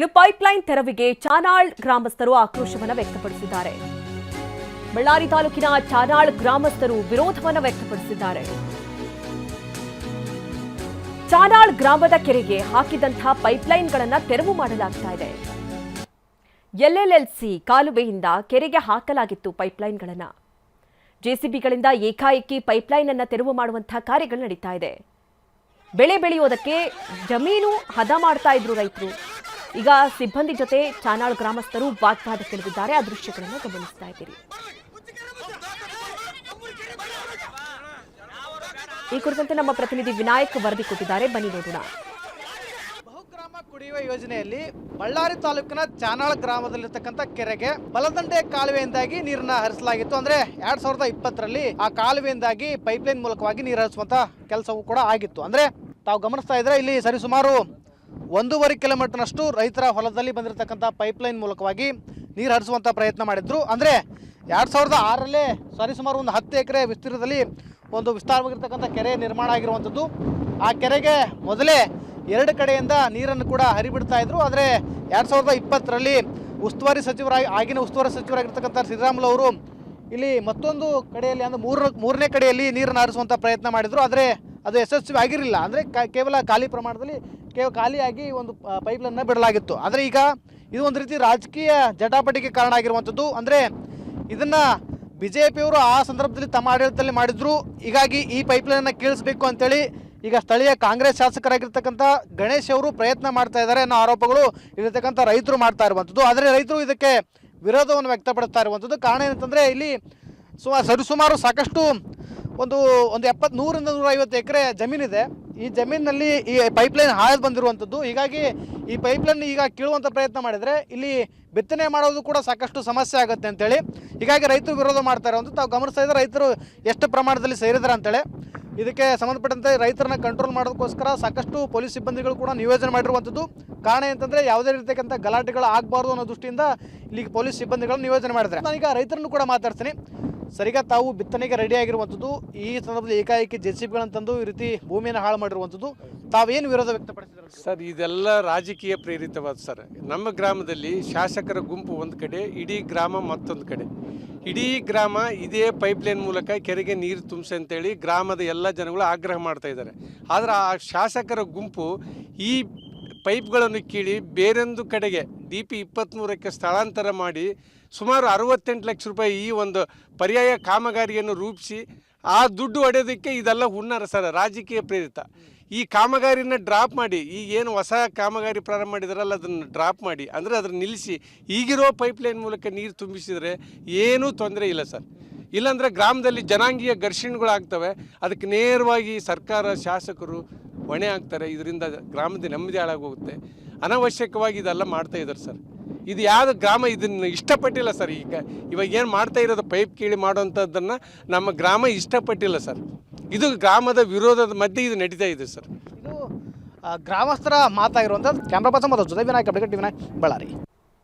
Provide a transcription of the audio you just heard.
ಇನ್ನು ಪೈಪ್ಲೈನ್ ತೆರವಿಗೆ ಚಾನಾಳ್ ಗ್ರಾಮಸ್ಥರು ಆಕ್ರೋಶವನ್ನು ವ್ಯಕ್ತಪಡಿಸಿದ್ದಾರೆ. ಬಳ್ಳಾರಿ ತಾಲೂಕಿನ ಚಾನಾಳ್ ಗ್ರಾಮಸ್ಥರು ವಿರೋಧವನ್ನು ವ್ಯಕ್ತಪಡಿಸಿದ್ದಾರೆ. ಚಾನಾಳ್ ಗ್ರಾಮದ ಕೆರೆಗೆ ಹಾಕಿದಂತಹ ಪೈಪ್ಲೈನ್ಗಳನ್ನು ತೆರವು ಮಾಡಲಾಗ್ತಾ ಇದೆ. ಎಲ್ಎಲ್ಎಲ್ಸಿ ಕಾಲುವೆಯಿಂದ ಕೆರೆಗೆ ಹಾಕಲಾಗಿತ್ತು ಪೈಪ್ಲೈನ್ಗಳನ್ನು. ಜೆಸಿಬಿಗಳಿಂದ ಏಕಾಏಕಿ ಪೈಪ್ಲೈನ್ ಅನ್ನು ತೆರವು ಮಾಡುವಂತಹ ಕಾರ್ಯಗಳು ನಡೀತಾ ಇದೆ. ಬೆಳೆ ಬೆಳೆಯೋದಕ್ಕೆ ಜಮೀನು ಹದ ಮಾಡ್ತಾ ಇದ್ರು ರೈತರು. ಈಗ ಸಿಬ್ಬಂದಿ ಜೊತೆ ಚಾನಾಳ್ ಗ್ರಾಮಸ್ಥರು ವಾಗ್ವಾದಕ್ಕಿಳಿದಿದ್ದಾರೆ. ಆ ದೃಶ್ಯಗಳನ್ನು ಗಮನಿಸ್ತಾ ಇದ್ದೀರಿ. ಈ ಕುರಿತಂತೆ ನಮ್ಮ ಪ್ರತಿನಿಧಿ ವಿನಾಯಕ್ ವರದಿ ಕೊಟ್ಟಿದ್ದಾರೆ, ಬನ್ನಿ ನೋಡೋಣ. ಬಹುಗ್ರಾಮ ಕುಡಿಯುವ ಯೋಜನೆಯಲ್ಲಿ ಬಳ್ಳಾರಿ ತಾಲೂಕಿನ ಚಾನಾಳ್ ಗ್ರಾಮದಲ್ಲಿರ್ತಕ್ಕಂಥ ಕೆರೆಗೆ ಬಲದಂಡೆ ಕಾಲುವೆಯಿಂದಾಗಿ ನೀರನ್ನ ಹರಿಸಲಾಗಿತ್ತು. ಅಂದ್ರೆ 2020ರಲ್ಲಿ ಆ ಕಾಲುವೆಯಿಂದಾಗಿ ಪೈಪ್ಲೈನ್ ಮೂಲಕವಾಗಿ ನೀರು ಹರಿಸುವಂತ ಕೆಲಸವೂ ಕೂಡ ಆಗಿತ್ತು. ಅಂದ್ರೆ ತಾವು ಗಮನಿಸ್ತಾ ಇದ್ರೆ ಇಲ್ಲಿ ಸರಿಸುಮಾರು 1.5 ಕಿಲೋಮೀಟರ್ನಷ್ಟು ರೈತರ ಹೊಲದಲ್ಲಿ ಬಂದಿರತಕ್ಕಂಥ ಪೈಪ್ಲೈನ್ ಮೂಲಕವಾಗಿ ನೀರು ಹರಿಸುವಂತ ಪ್ರಯತ್ನ ಮಾಡಿದ್ರು. ಅಂದ್ರೆ 2006ರಲ್ಲೇ ಸರಿಸುಮಾರು ಒಂದು 10 ಎಕರೆ ವಿಸ್ತೀರ್ಣದಲ್ಲಿ ಒಂದು ವಿಸ್ತಾರವಾಗಿರ್ತಕ್ಕಂಥ ಕೆರೆ ನಿರ್ಮಾಣ ಆಗಿರುವಂಥದ್ದು. ಆ ಕೆರೆಗೆ ಮೊದಲೇ 2 ಕಡೆಯಿಂದ ನೀರನ್ನು ಕೂಡ ಹರಿಬಿಡ್ತಾ ಇದ್ರು. ಆದರೆ 2020ರಲ್ಲಿ ಆಗಿನ ಉಸ್ತುವಾರಿ ಸಚಿವರಾಗಿರ್ತಕ್ಕಂಥ ಶ್ರೀರಾಮುಲು ಅವರು ಇಲ್ಲಿ ಮತ್ತೊಂದು ಕಡೆಯಲ್ಲಿ ಅಂದರೆ ಮೂರನೇ ಕಡೆಯಲ್ಲಿ ನೀರನ್ನು ಹರಿಸುವಂಥ ಪ್ರಯತ್ನ ಮಾಡಿದರು. ಆದರೆ ಅದು ಯಶಸ್ವಿ ಆಗಿರಲಿಲ್ಲ. ಅಂದರೆ ಕೇವಲ ಖಾಲಿ ಪ್ರಮಾಣದಲ್ಲಿ ಖಾಲಿಯಾಗಿ ಒಂದು ಪೈಪ್ಲೈನ್ನ ಬಿಡಲಾಗಿತ್ತು. ಆದರೆ ಈಗ ಇದು ಒಂದು ರೀತಿ ರಾಜಕೀಯ ಜಟಾಪಟಿಗೆ ಕಾರಣ ಆಗಿರುವಂಥದ್ದು. ಅಂದರೆ ಇದನ್ನು BJPಯವರು ಆ ಸಂದರ್ಭದಲ್ಲಿ ತಮ್ಮ ಆಡಳಿತದಲ್ಲಿ ಮಾಡಿದ್ರು. ಹೀಗಾಗಿ ಈ ಪೈಪ್ಲೈನನ್ನು ಕೀಳಿಸಬೇಕು ಅಂತೇಳಿ ಈಗ ಸ್ಥಳೀಯ ಕಾಂಗ್ರೆಸ್ ಶಾಸಕರಾಗಿರ್ತಕ್ಕಂಥ ಗಣೇಶ್ ಅವರು ಪ್ರಯತ್ನ ಮಾಡ್ತಾ ಇದ್ದಾರೆ ಅನ್ನೋ ಆರೋಪಗಳು ಇರತಕ್ಕಂಥ ರೈತರು ಮಾಡ್ತಾ ಇರುವಂಥದ್ದು. ಆದರೆ ರೈತರು ಇದಕ್ಕೆ ವಿರೋಧವನ್ನು ವ್ಯಕ್ತಪಡಿಸ್ತಾ ಇರುವಂಥದ್ದು. ಕಾರಣ ಏನಂತಂದರೆ ಇಲ್ಲಿ ಸರಿಸುಮಾರು ಸಾಕಷ್ಟು ಒಂದು 100ರಿಂದ 150 ಎಕರೆ ಜಮೀನಿದೆ. ಈ ಜಮೀನಿನಲ್ಲಿ ಈ ಪೈಪ್ಲೈನ್ ಹಾಯ್ದು ಬಂದಿರುವಂಥದ್ದು. ಹೀಗಾಗಿ ಈ ಪೈಪ್ಲೈನ್ ಈಗ ಕೀಳುವಂಥ ಪ್ರಯತ್ನ ಮಾಡಿದರೆ ಇಲ್ಲಿ ಬಿತ್ತನೆ ಮಾಡೋದು ಕೂಡ ಸಾಕಷ್ಟು ಸಮಸ್ಯೆ ಆಗುತ್ತೆ ಅಂತೇಳಿ ಹೀಗಾಗಿ ರೈತರು ವಿರೋಧ ಮಾಡ್ತಾ ಇರುವಂಥದ್ದು. ತಾವು ಗಮನಿಸ್ತಾ ಇದ್ದಾರೆ ರೈತರು ಎಷ್ಟು ಪ್ರಮಾಣದಲ್ಲಿ ಸೇರಿದ್ದಾರೆ ಅಂತೇಳಿ. ಇದಕ್ಕೆ ಸಂಬಂಧಪಟ್ಟಂತೆ ರೈತರನ್ನ ಕಂಟ್ರೋಲ್ ಮಾಡೋದಕ್ಕೋಸ್ಕರ ಸಾಕಷ್ಟು ಪೊಲೀಸ್ ಸಿಬ್ಬಂದಿಗಳು ಕೂಡ ನಿಯೋಜನೆ ಮಾಡಿರುವಂಥದ್ದು. ಕಾರಣ ಅಂತಂದರೆ ಯಾವುದೇ ರೀತಿಯಂಥ ಗಲಾಟೆಗಳು ಆಗಬಾರ್ದು ಅನ್ನೋ ದೃಷ್ಟಿಯಿಂದ ಇಲ್ಲಿಗೆ ಪೊಲೀಸ್ ಸಿಬ್ಬಂದಿಗಳನ್ನು ನಿಯೋಜನೆ ಮಾಡಿದ್ದಾರೆ. ನಾನೀಗ ರೈತರನ್ನು ಕೂಡ ಮಾತಾಡ್ತೀನಿ. ಸರಿಗ ತಾವು ಬಿತ್ತನೆಗೆ ರೆಡಿ ಆಗಿರುವಂಥದ್ದು, ಈ ಸಂದರ್ಭದಲ್ಲಿ ಏಕಾಏಕಿ ಜೆಸಿಬಿಗಳಂತಂದು ಈ ರೀತಿ ಭೂಮಿಯನ್ನು ಹಾಳು ಮಾಡಿರುವಂಥದ್ದು, ತಾವೇನು ವಿರೋಧ ವ್ಯಕ್ತಪಡಿಸಿದ್ರು ಸರ್? ಇದೆಲ್ಲ ರಾಜಕೀಯ ಪ್ರೇರಿತವಾದ ಸರ್. ನಮ್ಮ ಗ್ರಾಮದಲ್ಲಿ ಶಾಸಕರ ಗುಂಪು ಒಂದು ಕಡೆ, ಇಡೀ ಗ್ರಾಮ ಮತ್ತೊಂದು ಕಡೆ. ಇಡೀ ಗ್ರಾಮ ಇದೇ ಪೈಪ್ಲೈನ್ ಮೂಲಕ ಕೆರೆಗೆ ನೀರು ತುಂಬಿಸಿ ಅಂತೇಳಿ ಗ್ರಾಮದ ಎಲ್ಲ ಜನಗಳು ಆಗ್ರಹ ಮಾಡ್ತಾ ಇದ್ದಾರೆ. ಆದರೆ ಆ ಶಾಸಕರ ಗುಂಪು ಈ ಪೈಪ್ಗಳನ್ನು ಕೀಳಿ ಬೇರೊಂದು ಕಡೆಗೆ DP 23ಕ್ಕೆ ಸ್ಥಳಾಂತರ ಮಾಡಿ ಸುಮಾರು 68 ಲಕ್ಷ ರೂಪಾಯಿ ಈ ಒಂದು ಪರ್ಯಾಯ ಕಾಮಗಾರಿಯನ್ನು ರೂಪಿಸಿ ಆ ದುಡ್ಡು ಹೊಡೆಯೋದಕ್ಕೆ ಇದೆಲ್ಲ ಹುನ್ನಾರ ಸರ್, ರಾಜಕೀಯ ಪ್ರೇರಿತ. ಈ ಕಾಮಗಾರಿನ ಡ್ರಾಪ್ ಮಾಡಿ, ಈಗೇನು ಹೊಸ ಕಾಮಗಾರಿ ಪ್ರಾರಂಭ ಮಾಡಿದಾರಲ್ಲ ಅದನ್ನು ಡ್ರಾಪ್ ಮಾಡಿ, ಅಂದರೆ ಅದನ್ನು ನಿಲ್ಲಿಸಿ ಈಗಿರೋ ಪೈಪ್ಲೈನ್ ಮೂಲಕ ನೀರು ತುಂಬಿಸಿದರೆ ಏನೂ ತೊಂದರೆ ಇಲ್ಲ ಸರ್. ಇಲ್ಲಾಂದರೆ ಗ್ರಾಮದಲ್ಲಿ ಜನಾಂಗೀಯ ಘರ್ಷಣೆಗಳಾಗ್ತವೆ. ಅದಕ್ಕೆ ನೇರವಾಗಿ ಸರ್ಕಾರ ಶಾಸಕರು ಹೊಣೆ ಆಗ್ತಾರೆ. ಇದರಿಂದ ಗ್ರಾಮದ ನೆಮ್ಮದಿ ಹಾಳಾಗೋಗುತ್ತೆ. ಅನವಶ್ಯಕವಾಗಿ ಇದೆಲ್ಲ ಮಾಡ್ತಾ ಇದ್ದಾರೆ ಸರ್. ಇದು ಯಾವುದು ಗ್ರಾಮ ಇದನ್ನು ಇಷ್ಟಪಟ್ಟಿಲ್ಲ ಸರ್. ಇವಾಗ ಏನು ಮಾಡ್ತಾ ಇರೋದು ಪೈಪ್ ಕೀಳಿ ಮಾಡೋವಂಥದ್ದನ್ನು ನಮ್ಮ ಗ್ರಾಮ ಇಷ್ಟಪಟ್ಟಿಲ್ಲ ಸರ್. ಇದು ಗ್ರಾಮದ ವಿರೋಧದ ಮಧ್ಯೆ ಇದು ನಡೀತಾ ಇದೆ ಸರ್. ಇದು ಗ್ರಾಮಸ್ಥರ ಮಾತಾಗಿರುವಂಥದ್ದು. ಕ್ಯಾಮ್ರಾ ಪರ್ಸನ್ ಮತ್ತು ಜೊತೆ ವಿನಾಯಕ್, ಬಳ್ಳಾರಿ.